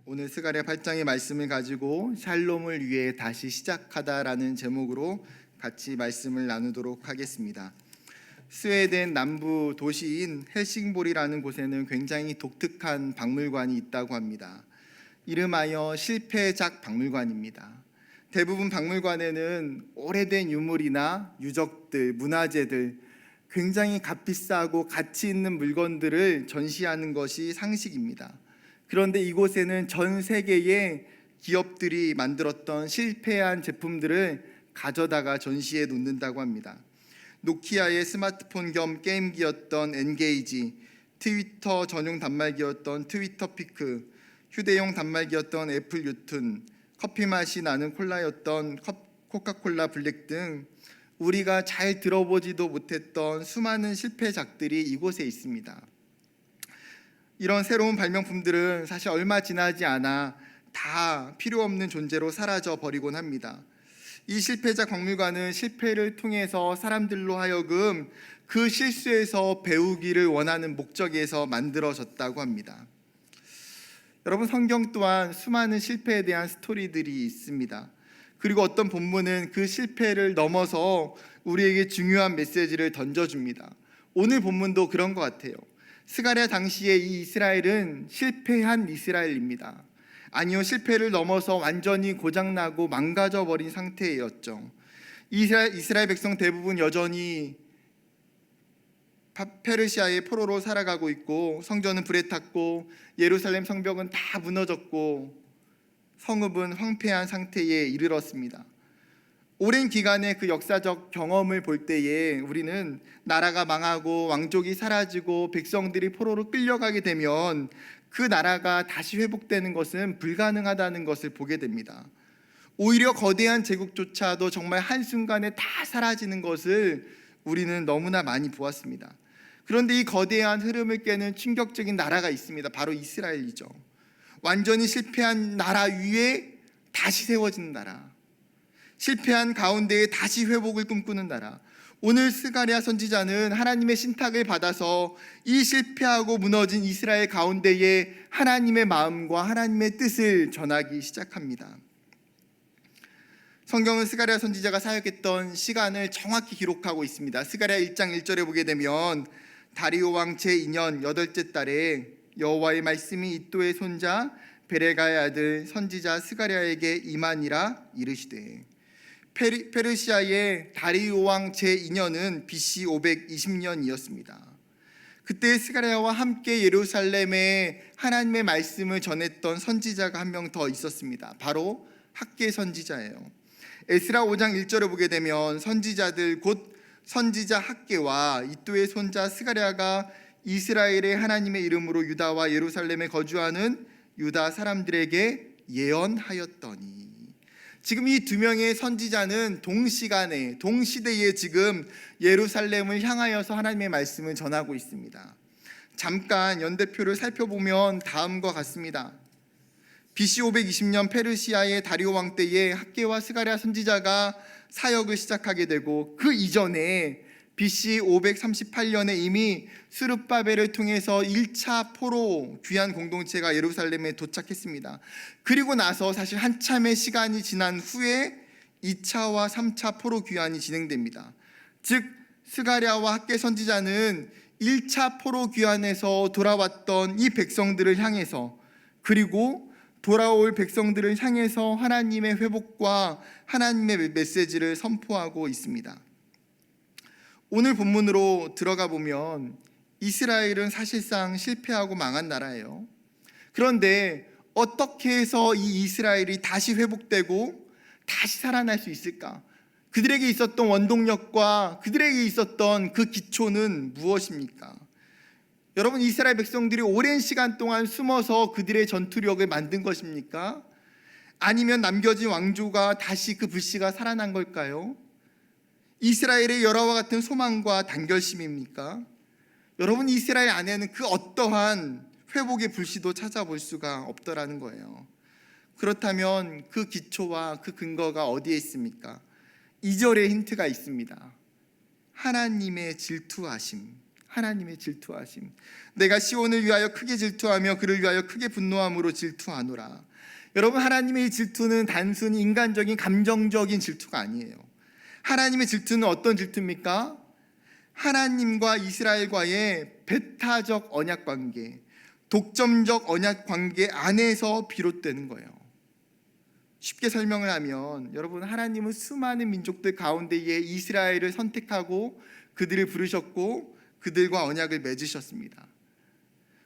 오늘 스가랴 8장의 말씀을 가지고 샬롬을 위해 다시 시작하다라는 제목으로 같이 말씀을 나누도록 하겠습니다. 스웨덴 남부 도시인 헬싱보리라는 곳에는 굉장히 독특한 박물관이 있다고 합니다. 이름하여 실패작 박물관입니다. 대부분 박물관에는 오래된 유물이나 유적들, 문화재들, 굉장히 값비싸고 가치 있는 물건들을 전시하는 것이 상식입니다. 그런데 이곳에는 전 세계의 기업들이 만들었던 실패한 제품들을 가져다가 전시해 놓는다고 합니다. 노키아의 스마트폰 겸 게임기였던 엔게이지, 트위터 전용 단말기였던 트위터 피크, 휴대용 단말기였던 애플 유툰, 커피 맛이 나는 콜라였던 코카콜라 블랙 등 우리가 잘 들어보지도 못했던 수많은 실패작들이 이곳에 있습니다. 이런 새로운 발명품들은 사실 얼마 지나지 않아 다 필요 없는 존재로 사라져 버리곤 합니다. 이 실패작 박물관은 실패를 통해서 사람들로 하여금 그 실수에서 배우기를 원하는 목적에서 만들어졌다고 합니다. 여러분, 성경 또한 수많은 실패에 대한 스토리들이 있습니다. 그리고 어떤 본문은 그 실패를 넘어서 우리에게 중요한 메시지를 던져줍니다. 오늘 본문도 그런 것 같아요. 스가랴 당시에 이 이스라엘은 실패한 이스라엘입니다. 아니요, 실패를 넘어서 완전히 고장나고 망가져버린 상태였죠. 이스라엘 백성 대부분 여전히 페르시아의 포로로 살아가고 있고, 성전은 불에 탔고, 예루살렘 성벽은 다 무너졌고, 성읍은 황폐한 상태에 이르렀습니다. 오랜 기간의 그 역사적 경험을 볼 때에 우리는 나라가 망하고 왕족이 사라지고 백성들이 포로로 끌려가게 되면 그 나라가 다시 회복되는 것은 불가능하다는 것을 보게 됩니다. 오히려 거대한 제국조차도 정말 한순간에 다 사라지는 것을 우리는 너무나 많이 보았습니다. 그런데 이 거대한 흐름을 깨는 충격적인 나라가 있습니다. 바로 이스라엘이죠. 완전히 실패한 나라 위에 다시 세워지는 나라, 실패한 가운데에 다시 회복을 꿈꾸는 나라. 오늘 스가랴 선지자는 하나님의 신탁을 받아서 이 실패하고 무너진 이스라엘 가운데에 하나님의 마음과 하나님의 뜻을 전하기 시작합니다. 성경은 스가랴 선지자가 사역했던 시간을 정확히 기록하고 있습니다. 스가랴 1장 1절에 보게 되면 다리오 왕 제2년 8째 달에 여호와의 말씀이 이도의 손자 베레가의 아들 선지자 스가랴에게 임하니라 이르시되. 페르시아의 다리오 왕 제2년은 BC 520년이었습니다. 그때 스가랴와 함께 예루살렘에 하나님의 말씀을 전했던 선지자가 한 명 더 있었습니다. 바로 학개 선지자예요. 에스라 5장 1절을 보게 되면 선지자들 곧 선지자 학개와 이도의 손자 스가랴가 이스라엘의 하나님의 이름으로 유다와 예루살렘에 거주하는 유다 사람들에게 예언하였더니. 지금 이 두 명의 선지자는 동시간에 동시대에 지금 예루살렘을 향하여서 하나님의 말씀을 전하고 있습니다. 잠깐 연대표를 살펴보면 다음과 같습니다. BC 520년 페르시아의 다리오 왕 때에 학개와 스가랴 선지자가 사역을 시작하게 되고, 그 이전에 BC 538년에 이미 스룹바벨을 통해서 1차 포로 귀환 공동체가 예루살렘에 도착했습니다. 그리고 나서 사실 한참의 시간이 지난 후에 2차와 3차 포로 귀환이 진행됩니다. 즉 스가랴와 학개 선지자는 1차 포로 귀환에서 돌아왔던 이 백성들을 향해서, 그리고 돌아올 백성들을 향해서 하나님의 회복과 하나님의 메시지를 선포하고 있습니다. 오늘 본문으로 들어가 보면 이스라엘은 사실상 실패하고 망한 나라예요. 그런데 어떻게 해서 이 이스라엘이 다시 회복되고 다시 살아날 수 있을까? 그들에게 있었던 원동력과 그들에게 있었던 그 기초는 무엇입니까? 여러분, 이스라엘 백성들이 오랜 시간 동안 숨어서 그들의 전투력을 만든 것입니까? 아니면 남겨진 왕조가 다시 그 불씨가 살아난 걸까요? 이스라엘의 열화와 같은 소망과 단결심입니까? 여러분, 이스라엘 안에는 그 어떠한 회복의 불씨도 찾아볼 수가 없더라는 거예요. 그렇다면 그 기초와 그 근거가 어디에 있습니까? 2절에 힌트가 있습니다. 하나님의 질투하심, 하나님의 질투하심. 내가 시온을 위하여 크게 질투하며 그를 위하여 크게 분노함으로 질투하노라. 여러분, 하나님의 질투는 단순히 인간적인 감정적인 질투가 아니에요. 하나님의 질투는 어떤 질투입니까? 하나님과 이스라엘과의 배타적 언약 관계, 독점적 언약 관계 안에서 비롯되는 거예요. 쉽게 설명을 하면, 여러분, 하나님은 수많은 민족들 가운데에 이스라엘을 선택하고 그들을 부르셨고 그들과 언약을 맺으셨습니다.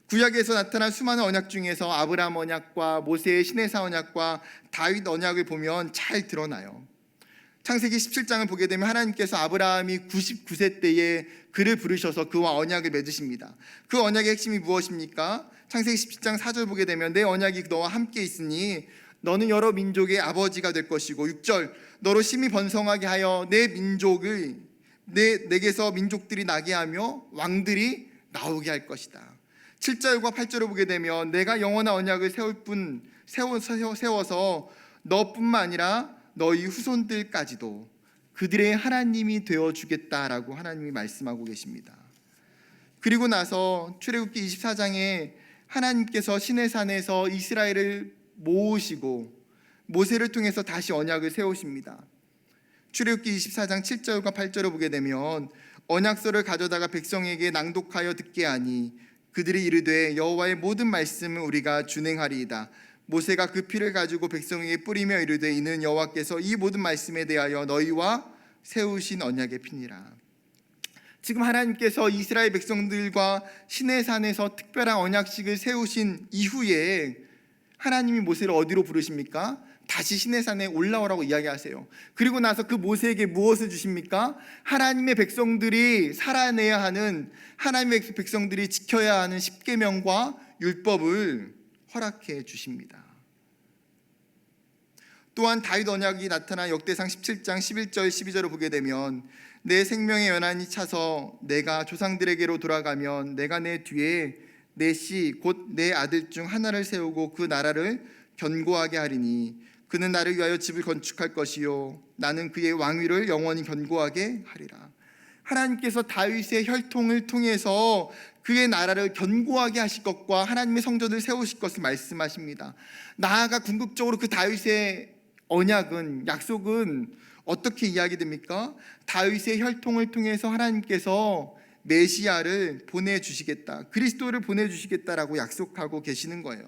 구약에서 나타난 수많은 언약 중에서 아브라함 언약과 모세의 시내사 언약과 다윗 언약을 보면 잘 드러나요. 창세기 17장을 보게 되면 하나님께서 아브라함이 99세 때에 그를 부르셔서 그와 언약을 맺으십니다. 그 언약의 핵심이 무엇입니까? 창세기 17장 4절 보게 되면 내 언약이 너와 함께 있으니 너는 여러 민족의 아버지가 될 것이고, 6절 너로 심히 번성하게 하여 내 민족을 내게서 민족들이 나게 하며 왕들이 나오게 할 것이다. 7절과 8절을 보게 되면 내가 영원한 언약을 세워서 너뿐만 아니라 너희 후손들까지도 그들의 하나님이 되어주겠다라고 하나님이 말씀하고 계십니다. 그리고 나서 출애굽기 24장에 하나님께서 시내산에서 이스라엘을 모으시고 모세를 통해서 다시 언약을 세우십니다. 출애굽기 24장 7절과 8절을 보게 되면 언약서를 가져다가 백성에게 낭독하여 듣게 하니 그들이 이르되 여호와의 모든 말씀을 우리가 준행하리이다. 모세가 그 피를 가지고 백성에게 뿌리며 이르되 이는 여호와께서 이 모든 말씀에 대하여 너희와 세우신 언약의 피니라. 지금 하나님께서 이스라엘 백성들과 시내산에서 특별한 언약식을 세우신 이후에 하나님이 모세를 어디로 부르십니까? 다시 시내산에 올라오라고 이야기하세요. 그리고 나서 그 모세에게 무엇을 주십니까? 하나님의 백성들이 살아내야 하는, 하나님의 백성들이 지켜야 하는 십계명과 율법을 허락해 주십니다. 또한 다윗 언약이 나타난 역대상 17장 11절 12절을 보게 되면 내 생명의 연한이 차서 내가 조상들에게로 돌아가면 내가 내 뒤에 내 씨 곧 내 아들 중 하나를 세우고 그 나라를 견고하게 하리니 그는 나를 위하여 집을 건축할 것이요 나는 그의 왕위를 영원히 견고하게 하리라. 하나님께서 다윗의 혈통을 통해서 그의 나라를 견고하게 하실 것과 하나님의 성전을 세우실 것을 말씀하십니다. 나아가 궁극적으로 그 다윗의 언약은, 약속은 어떻게 이야기됩니까? 다윗의 혈통을 통해서 하나님께서 메시아를 보내주시겠다, 그리스도를 보내주시겠다라고 약속하고 계시는 거예요.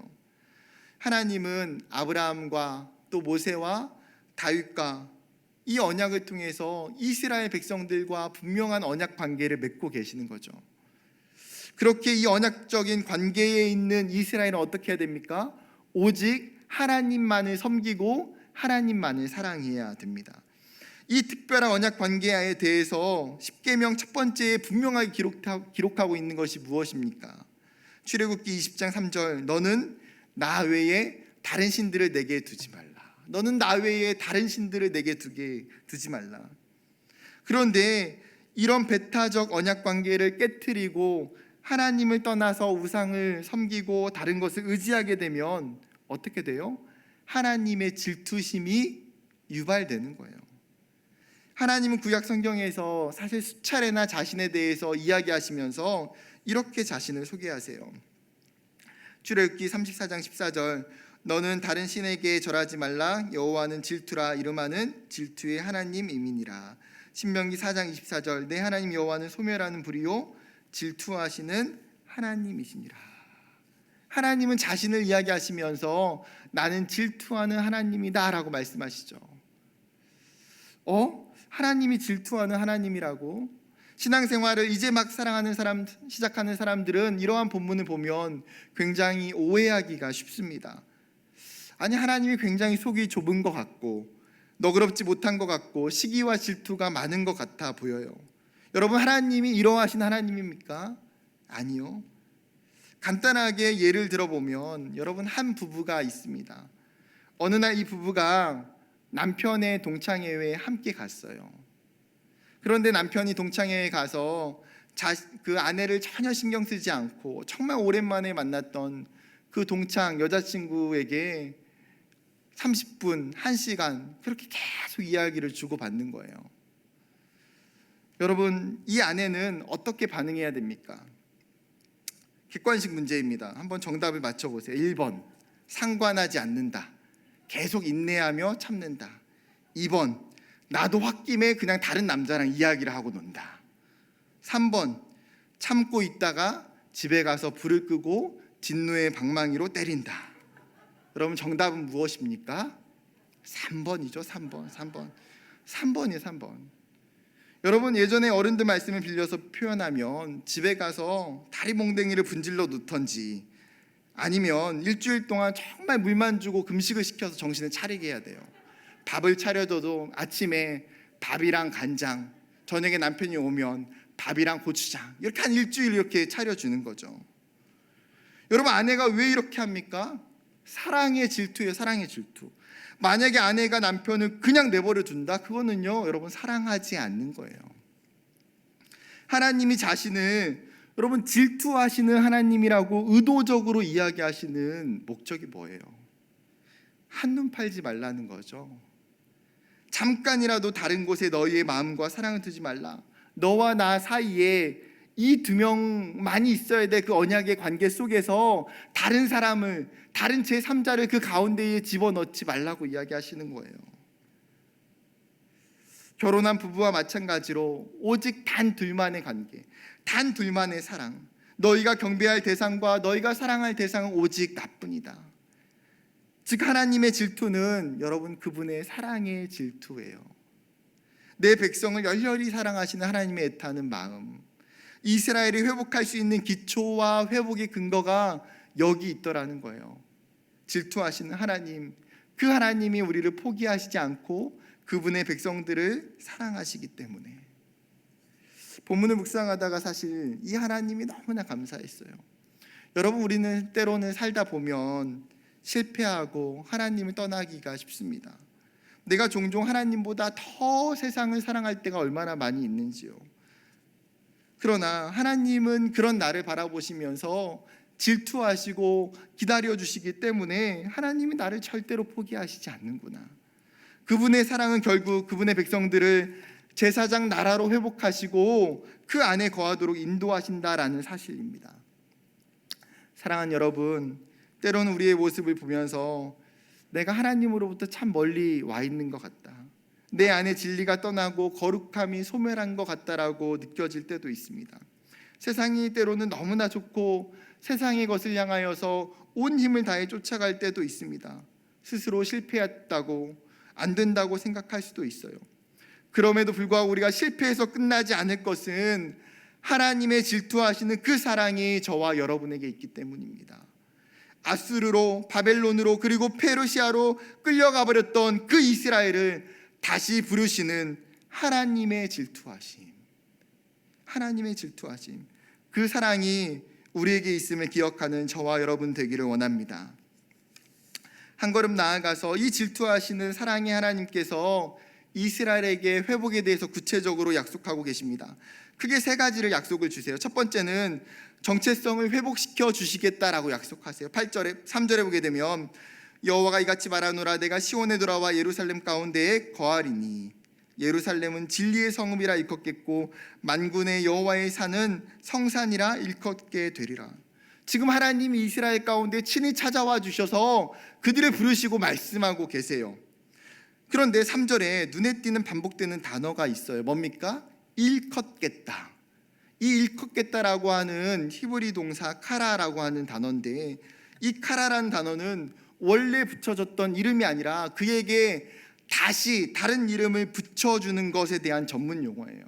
하나님은 아브라함과 또 모세와 다윗과 이 언약을 통해서 이스라엘 백성들과 분명한 언약 관계를 맺고 계시는 거죠. 그렇게 이 언약적인 관계에 있는 이스라엘은 어떻게 해야 됩니까? 오직 하나님만을 섬기고 하나님만을 사랑해야 됩니다. 이 특별한 언약 관계에 대해서 십계명 첫 번째에 분명하게 기록하고 있는 것이 무엇입니까? 출애굽기 20장 3절 너는 나 외에 다른 신들을 내게 두지 말라. 너는 나 외에 다른 신들을 내게 두지 말라. 그런데 이런 배타적 언약 관계를 깨트리고 하나님을 떠나서 우상을 섬기고 다른 것을 의지하게 되면 어떻게 돼요? 하나님의 질투심이 유발되는 거예요. 하나님은 구약 성경에서 사실 수차례나 자신에 대해서 이야기하시면서 이렇게 자신을 소개하세요. 출애굽기 34장 14절 너는 다른 신에게 절하지 말라. 여호와는 질투라. 이름하는 질투의 하나님이니라. 신명기 4장 24절 내 하나님 여호와는 소멸하는 불이요 질투하시는 하나님이시니라. 하나님은 자신을 이야기하시면서 나는 질투하는 하나님이다 라고 말씀하시죠. 하나님이 질투하는 하나님이라고? 신앙생활을 이제 막 시작하는 사람들은 이러한 본문을 보면 굉장히 오해하기가 쉽습니다. 아니, 하나님이 굉장히 속이 좁은 것 같고 너그럽지 못한 것 같고 시기와 질투가 많은 것 같아 보여요. 여러분, 하나님이 이러하신 하나님입니까? 아니요. 간단하게 예를 들어보면 여러분, 한 부부가 있습니다. 어느 날 이 부부가 남편의 동창회에 함께 갔어요. 그런데 남편이 동창회에 가서 그 아내를 전혀 신경 쓰지 않고 정말 오랜만에 만났던 그 동창 여자친구에게 30분, 1시간 그렇게 계속 이야기를 주고받는 거예요. 여러분, 이 아내는 어떻게 반응해야 됩니까? 객관식 문제입니다. 한번 정답을 맞춰보세요. 1번, 상관하지 않는다. 계속 인내하며 참는다. 2번, 나도 홧김에 그냥 다른 남자랑 이야기를 하고 논다. 3번, 참고 있다가 집에 가서 불을 끄고 진노의 방망이로 때린다. 여러분, 정답은 무엇입니까? 3번이죠. 3번이에요. 3번. 여러분, 예전에 어른들 말씀을 빌려서 표현하면 집에 가서 다리몽댕이를 분질러 놓던지, 아니면 일주일 동안 정말 물만 주고 금식을 시켜서 정신을 차리게 해야 돼요. 밥을 차려줘도 아침에 밥이랑 간장, 저녁에 남편이 오면 밥이랑 고추장, 이렇게 한 일주일 이렇게 차려주는 거죠. 여러분, 아내가 왜 이렇게 합니까? 사랑의 질투예요. 사랑의 질투. 만약에 아내가 남편을 그냥 내버려 둔다, 그거는요, 여러분, 사랑하지 않는 거예요. 하나님이 자신을, 여러분, 질투하시는 하나님이라고 의도적으로 이야기하시는 목적이 뭐예요? 한눈 팔지 말라는 거죠. 잠깐이라도 다른 곳에 너희의 마음과 사랑을 두지 말라. 너와 나 사이에 이 두 명만이 있어야 돼. 그 언약의 관계 속에서 다른 사람을, 다른 제3자를 그 가운데에 집어넣지 말라고 이야기하시는 거예요. 결혼한 부부와 마찬가지로 오직 단 둘만의 관계, 단 둘만의 사랑, 너희가 경배할 대상과 너희가 사랑할 대상은 오직 나뿐이다. 즉, 하나님의 질투는 여러분, 그분의 사랑의 질투예요. 내 백성을 열렬히 사랑하시는 하나님의 애타는 마음, 이스라엘이 회복할 수 있는 기초와 회복의 근거가 여기 있더라는 거예요. 질투하시는 하나님, 그 하나님이 우리를 포기하시지 않고 그분의 백성들을 사랑하시기 때문에. 본문을 묵상하다가 사실 이 하나님이 너무나 감사했어요. 여러분, 우리는 때로는 살다 보면 실패하고 하나님을 떠나기가 쉽습니다. 내가 종종 하나님보다 더 세상을 사랑할 때가 얼마나 많이 있는지요. 그러나 하나님은 그런 나를 바라보시면서 질투하시고 기다려주시기 때문에 하나님이 나를 절대로 포기하시지 않는구나. 그분의 사랑은 결국 그분의 백성들을 제사장 나라로 회복하시고 그 안에 거하도록 인도하신다라는 사실입니다. 사랑하는 여러분, 때로는 우리의 모습을 보면서 내가 하나님으로부터 참 멀리 와 있는 것 같다, 내 안에 진리가 떠나고 거룩함이 소멸한 것 같다라고 느껴질 때도 있습니다. 세상이 때로는 너무나 좋고 세상의 것을 향하여서 온 힘을 다해 쫓아갈 때도 있습니다. 스스로 실패했다고, 안 된다고 생각할 수도 있어요. 그럼에도 불구하고 우리가 실패해서 끝나지 않을 것은 하나님의 질투하시는 그 사랑이 저와 여러분에게 있기 때문입니다. 아수르로, 바벨론으로, 그리고 페르시아로 끌려가 버렸던 그 이스라엘을 다시 부르시는 하나님의 질투하심, 하나님의 질투하심, 그 사랑이 우리에게 있음을 기억하는 저와 여러분 되기를 원합니다. 한 걸음 나아가서 이 질투하시는 사랑의 하나님께서 이스라엘에게 회복에 대해서 구체적으로 약속하고 계십니다. 크게 세 가지를 약속을 주세요. 첫 번째는 정체성을 회복시켜 주시겠다라고 약속하세요. 3절에 보게 되면 여호와가 이같이 말하노라, 내가 시온에 돌아와 예루살렘 가운데에 거하리니 예루살렘은 진리의 성읍이라 일컫겠고 만군의 여호와의 산은 성산이라 일컫게 되리라. 지금 하나님이 이스라엘 가운데 친히 찾아와 주셔서 그들을 부르시고 말씀하고 계세요. 그런데 3절에 눈에 띄는 반복되는 단어가 있어요. 뭡니까? 일컫겠다. 이 일컫겠다라고 하는 히브리 동사 카라라고 하는 단어인데, 이 카라라는 단어는 원래 붙여졌던 이름이 아니라 그에게 다시 다른 이름을 붙여주는 것에 대한 전문 용어예요.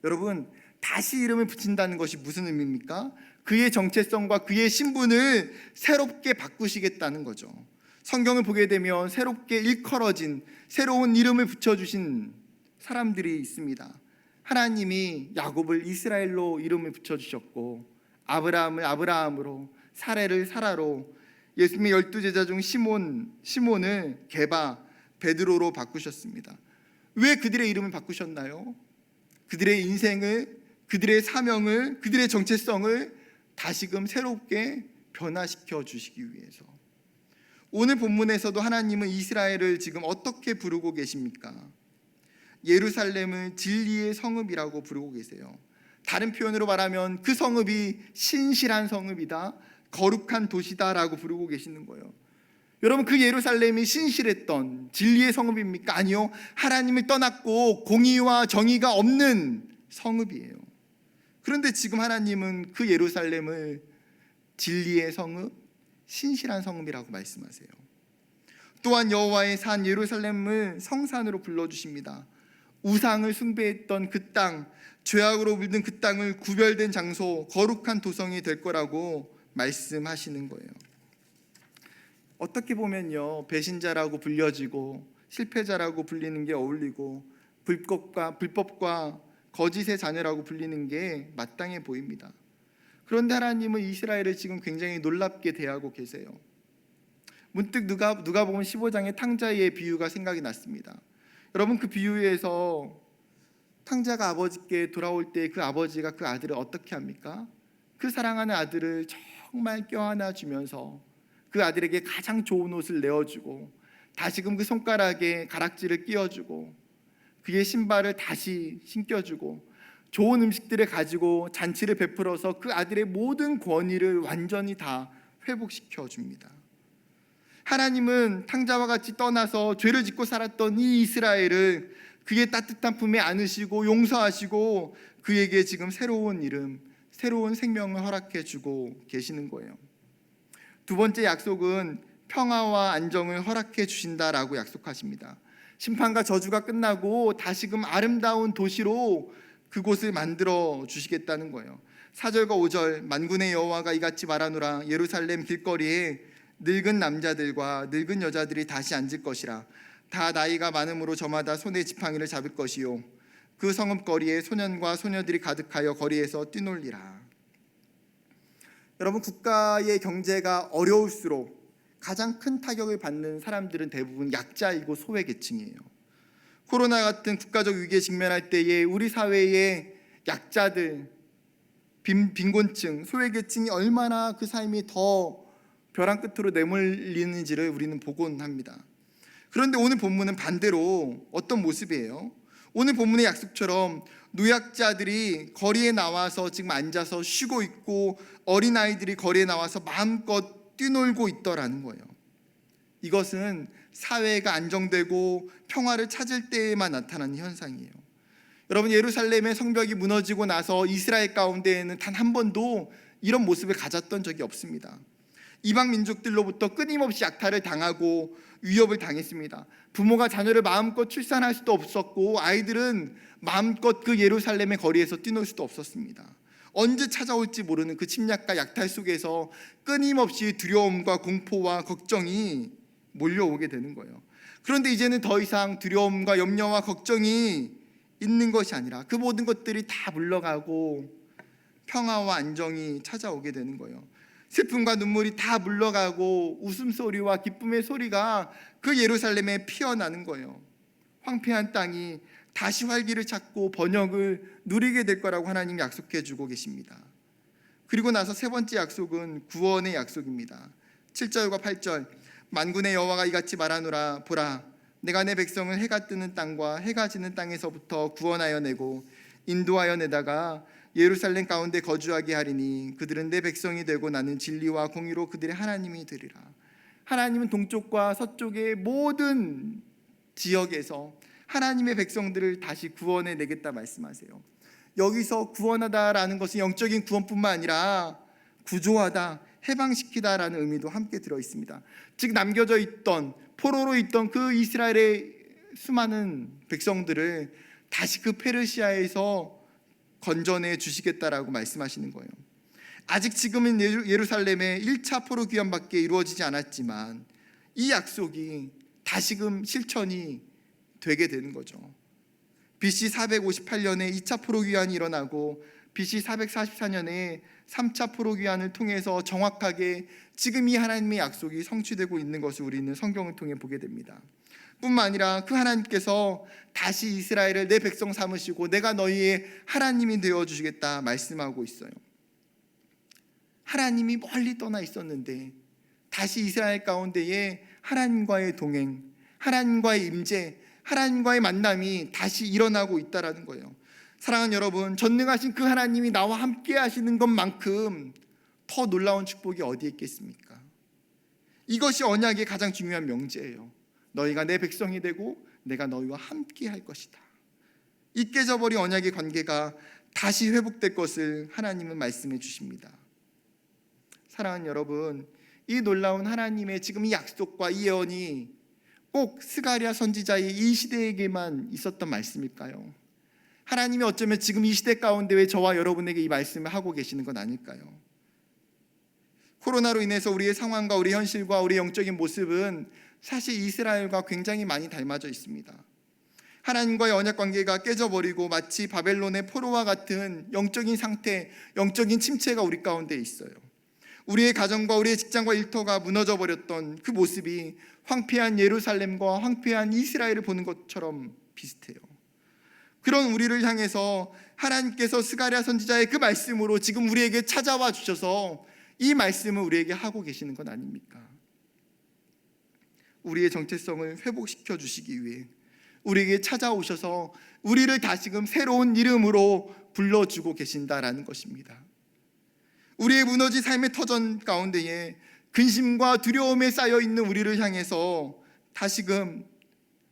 여러분, 다시 이름을 붙인다는 것이 무슨 의미입니까? 그의 정체성과 그의 신분을 새롭게 바꾸시겠다는 거죠. 성경을 보게 되면 새롭게 일컬어진 새로운 이름을 붙여주신 사람들이 있습니다. 하나님이 야곱을 이스라엘로 이름을 붙여주셨고, 아브라함을 아브라함으로, 사레를 사라로, 예수님의 12제자 중 시몬을 게바, 베드로로 바꾸셨습니다. 왜 그들의 이름을 바꾸셨나요? 그들의 인생을, 그들의 사명을, 그들의 정체성을 다시금 새롭게 변화시켜 주시기 위해서. 오늘 본문에서도 하나님은 이스라엘을 지금 어떻게 부르고 계십니까? 예루살렘을 진리의 성읍이라고 부르고 계세요. 다른 표현으로 말하면 그 성읍이 신실한 성읍이다, 거룩한 도시다라고 부르고 계시는 거예요. 여러분, 그 예루살렘이 신실했던 진리의 성읍입니까? 아니요. 하나님을 떠났고 공의와 정의가 없는 성읍이에요. 그런데 지금 하나님은 그 예루살렘을 진리의 성읍, 신실한 성읍이라고 말씀하세요. 또한 여호와의 산 예루살렘을 성산으로 불러주십니다. 우상을 숭배했던 그 땅, 죄악으로 물든 그 땅을 구별된 장소, 거룩한 도성이 될 거라고 말씀하시는 거예요. 어떻게 보면요, 배신자라고 불려지고 실패자라고 불리는 게 어울리고 불법과 거짓의 자녀라고 불리는 게 마땅해 보입니다. 그런데 하나님은 이스라엘을 지금 굉장히 놀랍게 대하고 계세요. 문득 누가복음 15장의 탕자의 비유가 생각이 났습니다. 여러분, 그 비유에서 탕자가 아버지께 돌아올 때 그 아버지가 그 아들을 어떻게 합니까? 그 사랑하는 아들을 정말 껴안아 주면서 그 아들에게 가장 좋은 옷을 내어주고 다시금 그 손가락에 가락지를 끼워주고 그의 신발을 다시 신겨주고 좋은 음식들을 가지고 잔치를 베풀어서 그 아들의 모든 권위를 완전히 다 회복시켜 줍니다. 하나님은 탕자와 같이 떠나서 죄를 짓고 살았던 이 이스라엘을 그의 따뜻한 품에 안으시고 용서하시고 그에게 지금 새로운 이름, 새로운 생명을 허락해 주고 계시는 거예요. 두 번째 약속은 평화와 안정을 허락해 주신다라고 약속하십니다. 심판과 저주가 끝나고 다시금 아름다운 도시로 그곳을 만들어 주시겠다는 거예요. 4절과 5절, 만군의 여호와가 이같이 말하노라. 예루살렘 길거리에 늙은 남자들과 늙은 여자들이 다시 앉을 것이라. 다 나이가 많음으로 저마다 손에 지팡이를 잡을 것이요, 그 성읍 거리에 소년과 소녀들이 가득하여 거리에서 뛰놀리라. 여러분, 국가의 경제가 어려울수록 가장 큰 타격을 받는 사람들은 대부분 약자이고 소외계층이에요. 코로나 같은 국가적 위기에 직면할 때에 우리 사회의 약자들, 빈곤층, 소외계층이 얼마나 그 삶이 더 벼랑 끝으로 내몰리는지를 우리는 보곤 합니다. 그런데 오늘 본문은 반대로 어떤 모습이에요? 오늘 본문의 약속처럼 노약자들이 거리에 나와서 지금 앉아서 쉬고 있고 어린아이들이 거리에 나와서 마음껏 뛰놀고 있더라는 거예요. 이것은 사회가 안정되고 평화를 찾을 때에만 나타나는 현상이에요. 여러분, 예루살렘의 성벽이 무너지고 나서 이스라엘 가운데에는 단 한 번도 이런 모습을 가졌던 적이 없습니다. 이방 민족들로부터 끊임없이 약탈을 당하고 위협을 당했습니다. 부모가 자녀를 마음껏 출산할 수도 없었고 아이들은 마음껏 그 예루살렘의 거리에서 뛰놀 수도 없었습니다. 언제 찾아올지 모르는 그 침략과 약탈 속에서 끊임없이 두려움과 공포와 걱정이 몰려오게 되는 거예요. 그런데 이제는 더 이상 두려움과 염려와 걱정이 있는 것이 아니라 그 모든 것들이 다 물러가고 평화와 안정이 찾아오게 되는 거예요. 슬픔과 눈물이 다 물러가고 웃음소리와 기쁨의 소리가 그 예루살렘에 피어나는 거예요. 황폐한 땅이 다시 활기를 찾고 번영을 누리게 될 거라고 하나님이 약속해 주고 계십니다. 그리고 나서 세 번째 약속은 구원의 약속입니다. 7절과 8절, 만군의 여호와가 이같이 말하노라. 보라, 내가 내 백성을 해가 뜨는 땅과 해가 지는 땅에서부터 구원하여 내고 인도하여 내다가 예루살렘 가운데 거주하게 하리니 그들은 내 백성이 되고 나는 진리와 공의로 그들의 하나님이 되리라. 하나님은 동쪽과 서쪽의 모든 지역에서 하나님의 백성들을 다시 구원해 내겠다 말씀하세요. 여기서 구원하다라는 것은 영적인 구원뿐만 아니라 구조하다, 해방시키다라는 의미도 함께 들어 있습니다. 즉, 남겨져 있던 포로로 있던 그 이스라엘의 수많은 백성들을 다시 그 페르시아에서 건져내 주시겠다라고 말씀하시는 거예요. 아직 지금은 예루살렘의 1차 포로 귀환밖에 이루어지지 않았지만 이 약속이 다시금 실천이 되게 되는 거죠. BC 458년에 2차 포로 귀환이 일어나고 BC 444년에 3차 포로 귀환을 통해서 정확하게 지금 이 하나님의 약속이 성취되고 있는 것을 우리는 성경을 통해 보게 됩니다. 뿐만 아니라 그 하나님께서 다시 이스라엘을 내 백성 삼으시고 내가 너희의 하나님이 되어주시겠다 말씀하고 있어요. 하나님이 멀리 떠나 있었는데 다시 이스라엘 가운데에 하나님과의 동행, 하나님과의 임재, 하나님과의 만남이 다시 일어나고 있다라는 거예요. 사랑하는 여러분, 전능하신 그 하나님이 나와 함께 하시는 것만큼 더 놀라운 축복이 어디에 있겠습니까? 이것이 언약의 가장 중요한 명제예요. 너희가 내 백성이 되고 내가 너희와 함께 할 것이다. 이 깨져버린 언약의 관계가 다시 회복될 것을 하나님은 말씀해 주십니다. 사랑하는 여러분, 이 놀라운 하나님의 지금 이 약속과 이 예언이 꼭 스가랴 선지자의 이 시대에게만 있었던 말씀일까요? 하나님이 어쩌면 지금 이 시대 가운데 왜 저와 여러분에게 이 말씀을 하고 계시는 건 아닐까요? 코로나로 인해서 우리의 상황과 우리 현실과 우리 영적인 모습은 사실 이스라엘과 굉장히 많이 닮아져 있습니다. 하나님과의 언약 관계가 깨져버리고 마치 바벨론의 포로와 같은 영적인 상태, 영적인 침체가 우리 가운데 있어요. 우리의 가정과 우리의 직장과 일터가 무너져 버렸던 그 모습이 황폐한 예루살렘과 황폐한 이스라엘을 보는 것처럼 비슷해요. 그런 우리를 향해서 하나님께서 스가랴 선지자의 그 말씀으로 지금 우리에게 찾아와 주셔서 이 말씀을 우리에게 하고 계시는 건 아닙니까? 우리의 정체성을 회복시켜 주시기 위해 우리에게 찾아오셔서 우리를 다시금 새로운 이름으로 불러주고 계신다라는 것입니다. 우리의 무너진 삶의 터전 가운데에 근심과 두려움에 쌓여있는 우리를 향해서 다시금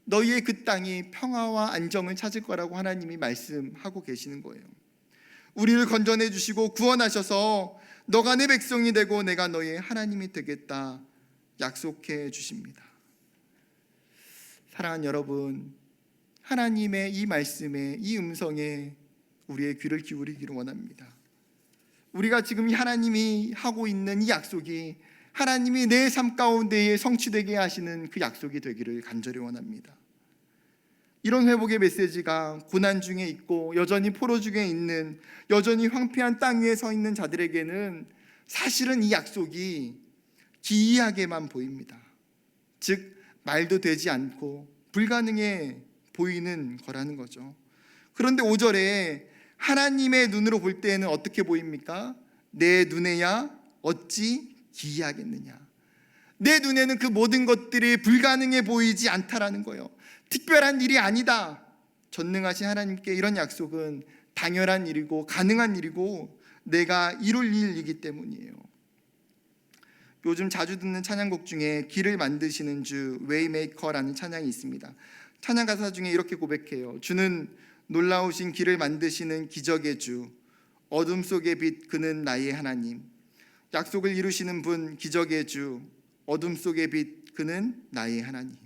너희의 그 땅이 평화와 안정을 찾을 거라고 하나님이 말씀하고 계시는 거예요. 우리를 건져내 주시고 구원하셔서 너가 내 백성이 되고 내가 너희의 하나님이 되겠다 약속해 주십니다. 사랑하는 여러분, 하나님의 이 말씀에, 이 음성에 우리의 귀를 기울이기를 원합니다. 우리가 지금 이 하나님이 하고 있는 이 약속이 하나님이 내 삶 가운데에 성취되게 하시는 그 약속이 되기를 간절히 원합니다. 이런 회복의 메시지가 고난 중에 있고 여전히 포로 중에 있는, 여전히 황폐한 땅 위에 서 있는 자들에게는 사실은 이 약속이 기이하게만 보입니다. 즉 말도 되지 않고 불가능해 보이는 거라는 거죠. 그런데 5절에 하나님의 눈으로 볼 때에는 어떻게 보입니까? 내 눈에야 어찌 기이하겠느냐. 내 눈에는 그 모든 것들이 불가능해 보이지 않다라는 거예요. 특별한 일이 아니다. 전능하신 하나님께 이런 약속은 당연한 일이고 가능한 일이고 내가 이룰 일이기 때문이에요. 요즘 자주 듣는 찬양곡 중에 길을 만드시는 주 웨이메이커라는 찬양이 있습니다. 찬양 가사 중에 이렇게 고백해요. 주는 놀라우신 길을 만드시는 기적의 주, 어둠 속의 빛 그는 나의 하나님. 약속을 이루시는 분, 기적의 주, 어둠 속의 빛 그는 나의 하나님.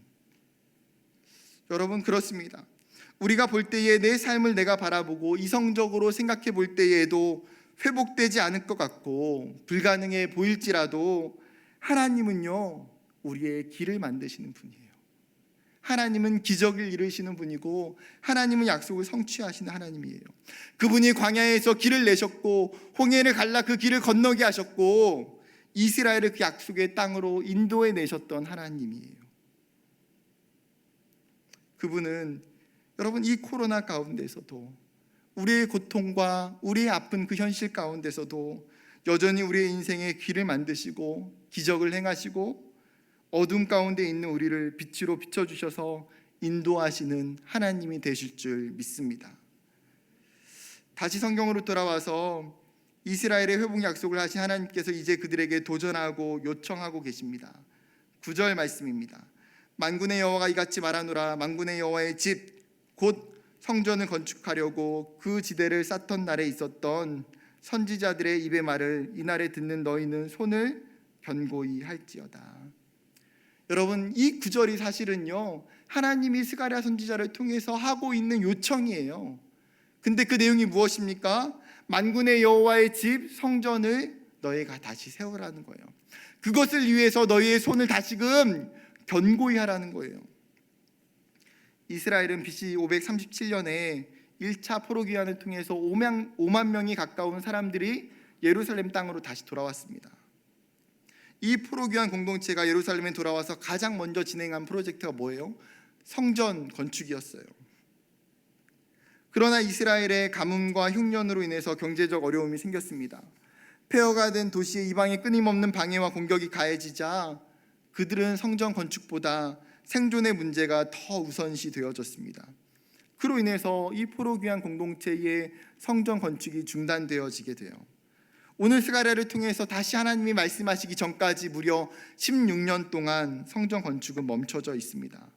여러분, 그렇습니다. 우리가 볼 때에 내 삶을 내가 바라보고 이성적으로 생각해 볼 때에도 회복되지 않을 것 같고 불가능해 보일지라도 하나님은요, 우리의 길을 만드시는 분이에요. 하나님은 기적을 이루시는 분이고 하나님은 약속을 성취하시는 하나님이에요. 그분이 광야에서 길을 내셨고 홍해를 갈라 그 길을 건너게 하셨고 이스라엘을 그 약속의 땅으로 인도해 내셨던 하나님이에요. 그분은 여러분 이 코로나 가운데서도 우리의 고통과 우리의 아픈 그 현실 가운데서도 여전히 우리의 인생의 길을 만드시고 기적을 행하시고 어둠 가운데 있는 우리를 빛으로 비춰주셔서 인도하시는 하나님이 되실 줄 믿습니다. 다시 성경으로 돌아와서 이스라엘의 회복 약속을 하신 하나님께서 이제 그들에게 도전하고 요청하고 계십니다. 9절 말씀입니다. 만군의 여호와가 이같이 말하노라. 만군의 여호와의 집 곧 성전을 건축하려고 그 지대를 쌓던 날에 있었던 선지자들의 입의 말을 이날에 듣는 너희는 손을 견고히 할지어다. 여러분, 이 구절이 사실은요 하나님이 스가랴 선지자를 통해서 하고 있는 요청이에요. 근데 그 내용이 무엇입니까? 만군의 여호와의 집 성전을 너희가 다시 세우라는 거예요. 그것을 위해서 너희의 손을 다시금 견고히 하라는 거예요. 이스라엘은 BC 537년에 1차 포로기환을 통해서 5만 명이 가까운 사람들이 예루살렘 땅으로 다시 돌아왔습니다. 이 포로기환 공동체가 예루살렘에 돌아와서 가장 먼저 진행한 프로젝트가 뭐예요? 성전 건축이었어요. 그러나 이스라엘의 가뭄과 흉년으로 인해서 경제적 어려움이 생겼습니다. 폐허가 된 도시의 이방의 끊임없는 방해와 공격이 가해지자 그들은 성전 건축보다 생존의 문제가 더 우선시 되어졌습니다. 그로 인해서 이 포로귀환 공동체의 성전 건축이 중단되어지게 돼요. 오늘 스가랴를 통해서 다시 하나님이 말씀하시기 전까지 무려 16년 동안 성전 건축은 멈춰져 있습니다.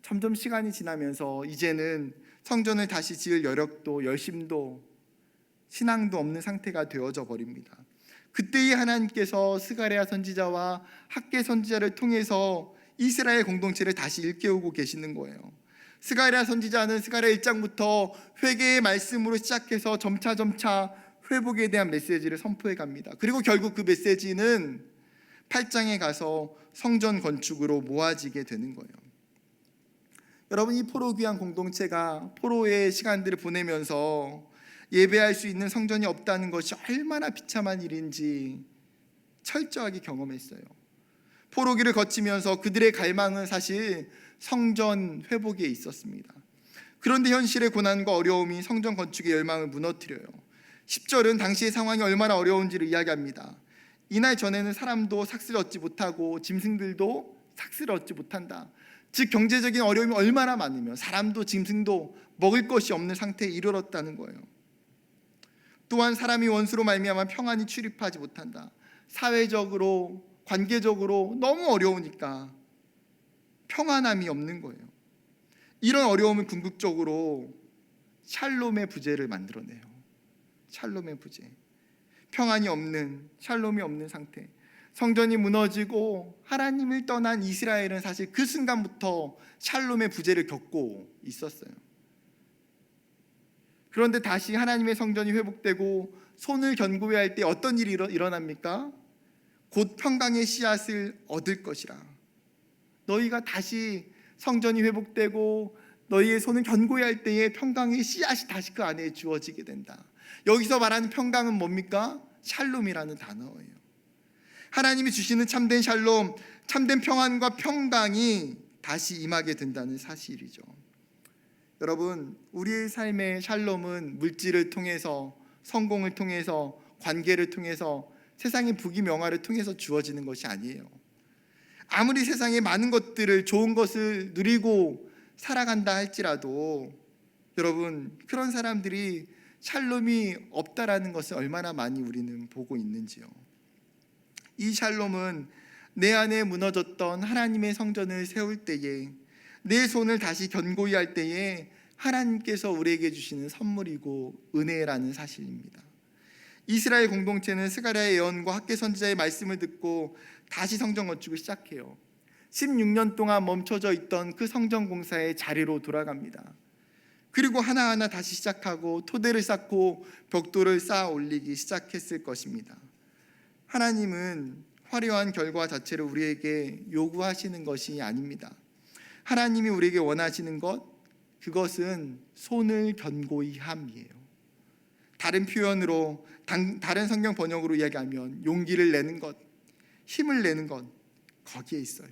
점점 시간이 지나면서 이제는 성전을 다시 지을 여력도 열심도 신앙도 없는 상태가 되어져 버립니다. 그때의 하나님께서 스가랴 선지자와 학개 선지자를 통해서 이스라엘 공동체를 다시 일깨우고 계시는 거예요. 스가랴 선지자는 스가랴 1장부터 회개의 말씀으로 시작해서 점차 회복에 대한 메시지를 선포해 갑니다. 그리고 결국 그 메시지는 8장에 가서 성전 건축으로 모아지게 되는 거예요. 여러분, 이 포로귀환 공동체가 포로의 시간들을 보내면서 예배할 수 있는 성전이 없다는 것이 얼마나 비참한 일인지 철저하게 경험했어요. 포로기를 거치면서 그들의 갈망은 사실 성전 회복에 있었습니다. 그런데 현실의 고난과 어려움이 성전 건축의 열망을 무너뜨려요. 10절은 당시의 상황이 얼마나 어려운지를 이야기합니다. 이날 전에는 사람도 삭슬을 얻지 못하고 짐승들도 삭슬을 얻지 못한다. 즉 경제적인 어려움이 얼마나 많으면 사람도 짐승도 먹을 것이 없는 상태에 이르렀다는 거예요. 또한 사람이 원수로 말미암아 평안히 출입하지 못한다. 사회적으로 관계적으로 너무 어려우니까 평안함이 없는 거예요. 이런 어려움은 궁극적으로 샬롬의 부재를 만들어내요. 샬롬의 부재, 평안이 없는, 샬롬이 없는 상태. 성전이 무너지고 하나님을 떠난 이스라엘은 사실 그 순간부터 샬롬의 부재를 겪고 있었어요. 그런데 다시 하나님의 성전이 회복되고 손을 견고히 할 때 어떤 일이 일어납니까? 곧 평강의 씨앗을 얻을 것이라. 너희가 다시 성전이 회복되고 너희의 손을 견고히 할 때에 평강의 씨앗이 다시 그 안에 주어지게 된다. 여기서 말하는 평강은 뭡니까? 샬롬이라는 단어예요. 하나님이 주시는 참된 샬롬, 참된 평안과 평강이 다시 임하게 된다는 사실이죠. 여러분, 우리의 삶의 샬롬은 물질을 통해서, 성공을 통해서, 관계를 통해서, 세상의 부귀명화를 통해서 주어지는 것이 아니에요. 아무리 세상에 많은 것들을, 좋은 것을 누리고 살아간다 할지라도 여러분, 그런 사람들이 샬롬이 없다라는 것을 얼마나 많이 우리는 보고 있는지요. 이 샬롬은 내 안에 무너졌던 하나님의 성전을 세울 때에, 내 손을 다시 견고히 할 때에 하나님께서 우리에게 주시는 선물이고 은혜라는 사실입니다. 이스라엘 공동체는 스가랴의 예언과 학개 선지자의 말씀을 듣고 다시 성전 건축을 시작해요. 16년 동안 멈춰져 있던 그 성전 공사의 자리로 돌아갑니다. 그리고 하나하나 다시 시작하고 토대를 쌓고 벽돌을 쌓아 올리기 시작했을 것입니다. 하나님은 화려한 결과 자체를 우리에게 요구하시는 것이 아닙니다. 하나님이 우리에게 원하시는 것, 그것은 손을 견고히 함이에요. 다른 표현으로, 다른 성경 번역으로 이야기하면 용기를 내는 것, 힘을 내는 것, 거기에 있어요.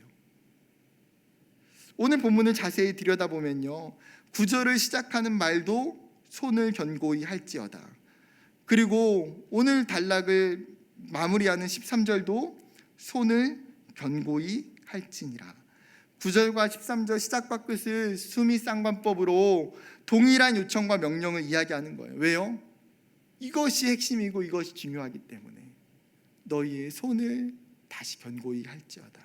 오늘 본문을 자세히 들여다보면요, 9절을 시작하는 말도 손을 견고히 할지어다. 그리고 오늘 단락을 마무리하는 13절도 손을 견고히 할지니라. 9절과 13절 시작과 끝을 수미 쌍관법으로 동일한 요청과 명령을 이야기하는 거예요. 왜요? 이것이 핵심이고 이것이 중요하기 때문에 너희의 손을 다시 견고히 할지어다.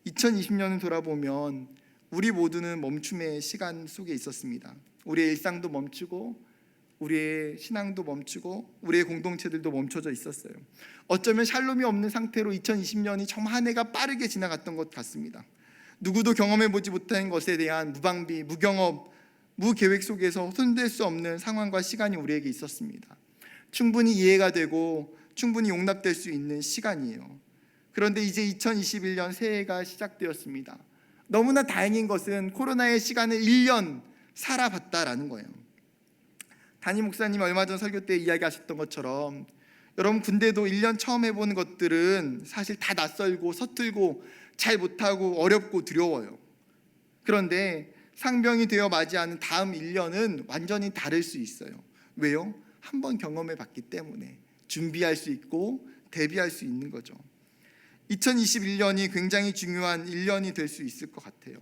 2020년을 돌아보면 우리 모두는 멈춤의 시간 속에 있었습니다. 우리의 일상도 멈추고 우리의 신앙도 멈추고 우리의 공동체들도 멈춰져 있었어요. 어쩌면 샬롬이 없는 상태로 2020년이 정말 한 해가 빠르게 지나갔던 것 같습니다. 누구도 경험해보지 못한 것에 대한 무방비, 무경험, 무계획 속에서 손댈 수 없는 상황과 시간이 우리에게 있었습니다. 충분히 이해가 되고 충분히 용납될 수 있는 시간이에요. 그런데 이제 2021년 새해가 시작되었습니다. 너무나 다행인 것은 코로나의 시간을 1년 살아봤다라는 거예요. 담임 목사님이 얼마 전 설교 때 이야기하셨던 것처럼 여러분, 군대도 1년 처음 해보는 것들은 사실 다 낯설고 서툴고 잘 못하고 어렵고 두려워요. 그런데 상병이 되어 맞이하는 다음 1년은 완전히 다를 수 있어요. 왜요? 한번 경험해 봤기 때문에 준비할 수 있고 대비할 수 있는 거죠. 2021년이 굉장히 중요한 1년이 될 수 있을 것 같아요.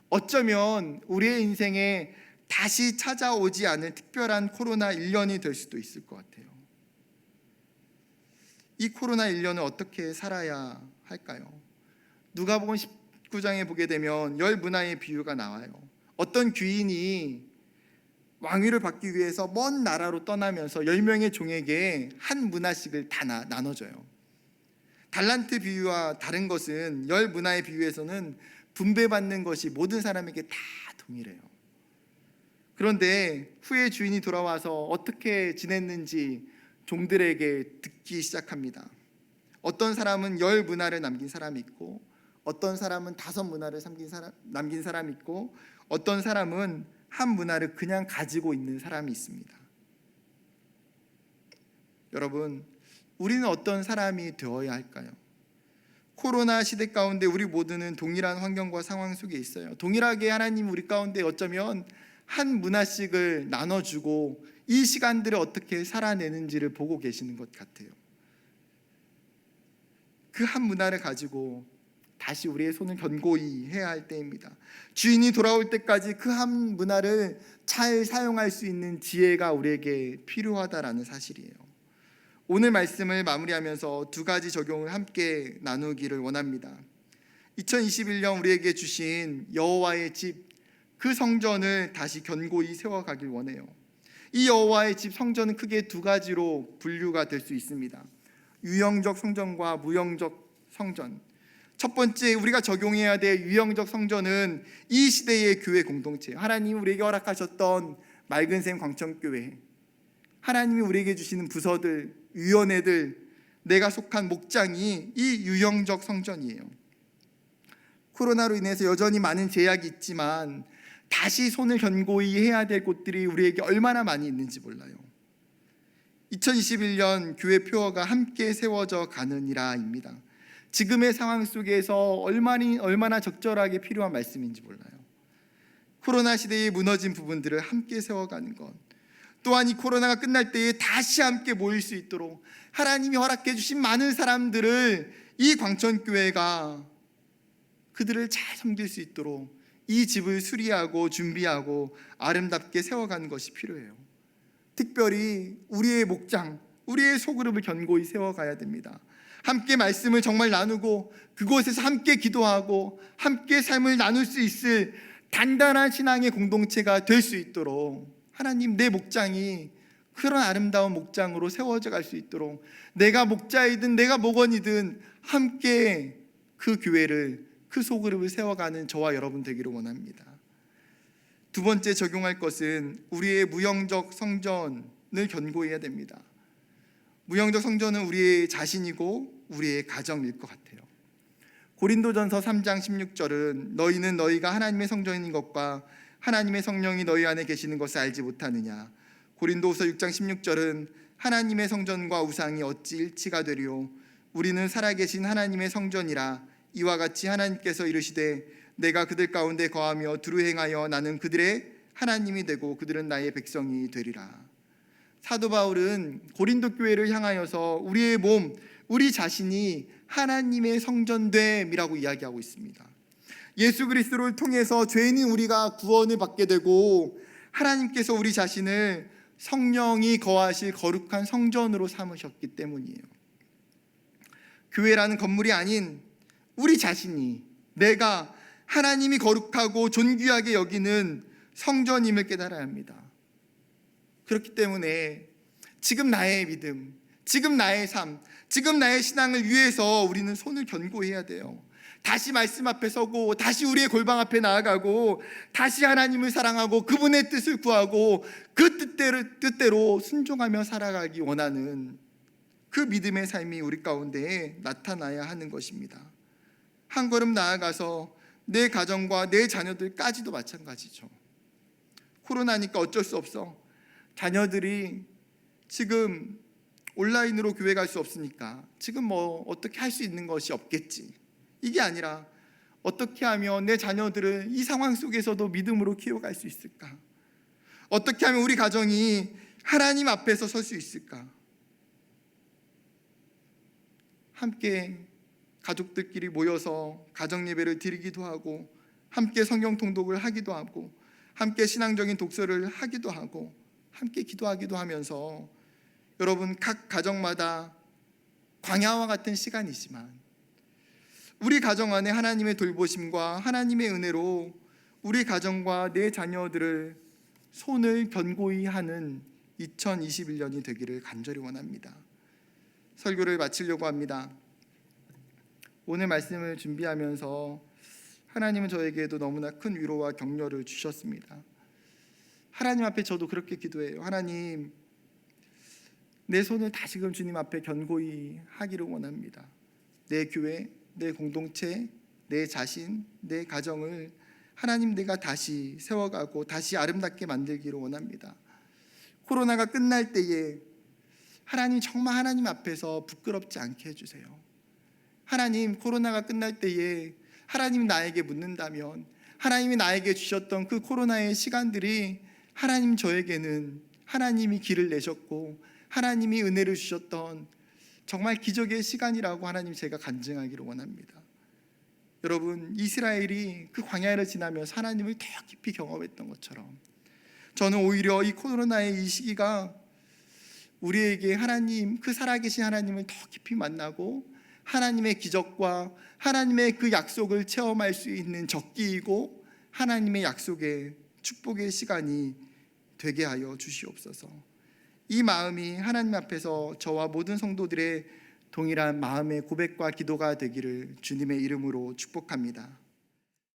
어쩌면 우리의 인생에 다시 찾아오지 않을 특별한 코로나 1년이 될 수도 있을 것 같아요. 이 코로나 1년을 어떻게 살아야 할까요? 누가복음 19장에 보게 되면 열 문화의 비유가 나와요. 어떤 귀인이 왕위를 받기 위해서 먼 나라로 떠나면서 10명의 종에게 한 문화씩을 다 나눠줘요. 달란트 비유와 다른 것은 열 문화의 비유에서는 분배받는 것이 모든 사람에게 다 동일해요. 그런데 후에 주인이 돌아와서 어떻게 지냈는지 종들에게 듣기 시작합니다. 어떤 사람은 10 문화를 남긴 사람이 있고, 어떤 사람은 5 문화를 남긴 사람이 있고, 어떤 사람은 한 문화를 그냥 가지고 있는 사람이 있습니다. 여러분, 우리는 어떤 사람이 되어야 할까요? 코로나 시대 가운데 우리 모두는 동일한 환경과 상황 속에 있어요. 동일하게 하나님 우리 가운데 어쩌면 한 문화씩을 나눠주고 이 시간들을 어떻게 살아내는지를 보고 계시는 것 같아요. 그 한 문화를 가지고 다시 우리의 손을 견고히 해야 할 때입니다. 주인이 돌아올 때까지 그 한 문화를 잘 사용할 수 있는 지혜가 우리에게 필요하다라는 사실이에요. 오늘 말씀을 마무리하면서 2가지 적용을 함께 나누기를 원합니다. 2021년 우리에게 주신 여호와의 집, 그 성전을 다시 견고히 세워가길 원해요. 이 여호와의 집 성전은 크게 2가지로 분류가 될 수 있습니다. 유형적 성전과 무형적 성전. 첫 번째 우리가 적용해야 될 유형적 성전은 이 시대의 교회 공동체, 하나님이 우리에게 허락하셨던 맑은샘 광천교회, 하나님이 우리에게 주시는 부서들, 위원회들, 내가 속한 목장이 이 유형적 성전이에요. 코로나로 인해서 여전히 많은 제약이 있지만 다시 손을 견고히 해야 될 곳들이 우리에게 얼마나 많이 있는지 몰라요. 2021년 교회 표어가 함께 세워져 가느니라입니다. 지금의 상황 속에서 얼마나 적절하게 필요한 말씀인지 몰라요. 코로나 시대에 무너진 부분들을 함께 세워가는 것, 또한 이 코로나가 끝날 때에 다시 함께 모일 수 있도록 하나님이 허락해 주신 많은 사람들을 이 광천교회가 그들을 잘 섬길 수 있도록 이 집을 수리하고 준비하고 아름답게 세워가는 것이 필요해요. 특별히 우리의 목장, 우리의 소그룹을 견고히 세워가야 됩니다. 함께 말씀을 정말 나누고 그곳에서 함께 기도하고 함께 삶을 나눌 수 있을 단단한 신앙의 공동체가 될 수 있도록 하나님, 내 목장이 그런 아름다운 목장으로 세워져 갈 수 있도록 내가 목자이든 내가 목원이든 함께 그 교회를, 그 소그룹을 세워가는 저와 여러분 되기를 원합니다. 2번째 적용할 것은 우리의 무형적 성전을 견고히 해야 됩니다. 무형적 성전은 우리의 자신이고 우리의 가정일 것 같아요. 고린도전서 3장 16절은 너희는 너희가 하나님의 성전인 것과 하나님의 성령이 너희 안에 계시는 것을 알지 못하느냐. 고린도후서 6장 16절은 하나님의 성전과 우상이 어찌 일치가 되리요. 우리는 살아계신 하나님의 성전이라. 이와 같이 하나님께서 이르시되 내가 그들 가운데 거하며 두루 행하여 나는 그들의 하나님이 되고 그들은 나의 백성이 되리라. 사도 바울은 고린도 교회를 향하여서 우리의 몸, 우리 자신이 하나님의 성전됨이라고 이야기하고 있습니다. 예수 그리스도를 통해서 죄인인 우리가 구원을 받게 되고 하나님께서 우리 자신을 성령이 거하실 거룩한 성전으로 삼으셨기 때문이에요. 교회라는 건물이 아닌 우리 자신이, 내가 하나님이 거룩하고 존귀하게 여기는 성전임을 깨달아야 합니다. 그렇기 때문에 지금 나의 믿음, 지금 나의 삶, 지금 나의 신앙을 위해서 우리는 손을 견고히 해야 돼요. 다시 말씀 앞에 서고 다시 우리의 골방 앞에 나아가고 다시 하나님을 사랑하고 그분의 뜻을 구하고 그 뜻대로 순종하며 살아가기 원하는 그 믿음의 삶이 우리 가운데에 나타나야 하는 것입니다. 한 걸음 나아가서 내 가정과 내 자녀들까지도 마찬가지죠. 코로나니까 어쩔 수 없어. 자녀들이 지금 온라인으로 교회 갈 수 없으니까 지금 뭐 어떻게 할 수 있는 것이 없겠지. 이게 아니라 어떻게 하면 내 자녀들을 이 상황 속에서도 믿음으로 키워갈 수 있을까? 어떻게 하면 우리 가정이 하나님 앞에서 설 수 있을까? 함께 가족들끼리 모여서 가정 예배를 드리기도 하고, 함께 성경 통독을 하기도 하고, 함께 신앙적인 독서를 하기도 하고, 함께 기도하기도 하면서 여러분, 각 가정마다 광야와 같은 시간이지만 우리 가정 안에 하나님의 돌보심과 하나님의 은혜로 우리 가정과 내 자녀들을 손을 견고히 하는 2021년이 되기를 간절히 원합니다. 설교를 마치려고 합니다. 오늘 말씀을 준비하면서 하나님은 저에게도 너무나 큰 위로와 격려를 주셨습니다. 하나님 앞에 저도 그렇게 기도해요. 하나님, 내 손을 다시금 주님 앞에 견고히 하기를 원합니다. 내 교회, 내 공동체, 내 자신, 내 가정을 하나님, 내가 다시 세워가고 다시 아름답게 만들기를 원합니다. 코로나가 끝날 때에 하나님, 정말 하나님 앞에서 부끄럽지 않게 해주세요. 하나님, 코로나가 끝날 때에 하나님이 나에게 묻는다면, 하나님이 나에게 주셨던 그 코로나의 시간들이 하나님, 저에게는 하나님이 길을 내셨고 하나님이 은혜를 주셨던 정말 기적의 시간이라고 하나님, 제가 간증하기를 원합니다. 여러분, 이스라엘이 그 광야를 지나면서 하나님을 더 깊이 경험했던 것처럼 저는 오히려 이 코로나의 이 시기가 우리에게 하나님, 그 살아계신 하나님을 더 깊이 만나고 하나님의 기적과 하나님의 그 약속을 체험할 수 있는 적기이고 하나님의 약속의 축복의 시간이 되게 하여 주시옵소서. 이 마음이 하나님 앞에서 저와 모든 성도들의 동일한 마음의 고백과 기도가 되기를 주님의 이름으로 축복합니다.